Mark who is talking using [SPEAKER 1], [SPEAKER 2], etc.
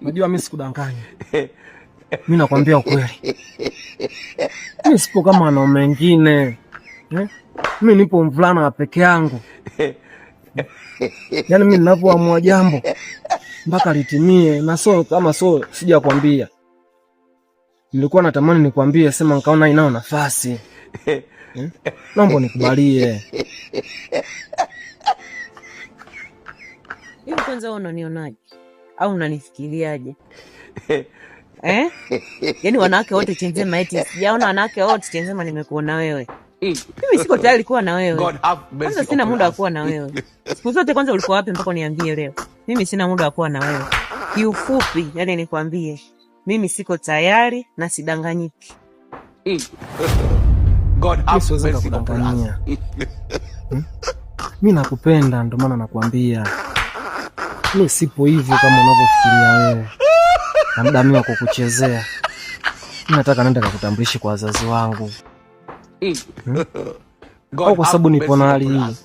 [SPEAKER 1] Unajua mimi sikudanganya. Mimi nakwambia ukweli. Mimi sipo kama wanaume wengine. Mimi nipo mvulana wa peke yangu. Yaani mimi ninapoamua jambo mpaka litimie, na so sijakwambia. Nilikuwa natamani nikwambie, sema nikaona inao nafasi. Naomba nikubalie.
[SPEAKER 2] Hivi kwanza wewe unanionaje? Au unanifikiriaje? Yaani wanawake wote Chenzema eti sijaona wanawake wote Chenzema nimekuona wewe. Mimi siko tayari kuwa na wewe. Kwanza sina muda wa kuwa na wewe. Siku zote kwanza ulikuwa wapi mpaka uniambie leo? Mimi sina muda wa kuwa na wewe. Kiufupi, yani nikwambie, mimi siko tayari na sidanganyiki.
[SPEAKER 1] God have mercy upon us. Mimi nakupenda ndio maana nakwambia. Mimi sipo hivyo kama unavyofikiria wewe. Na muda mimi wa kukuchezea. Mimi nataka nenda kukutambulisha kwa wazazi wangu. Au kwa sababu nipo na hali hii.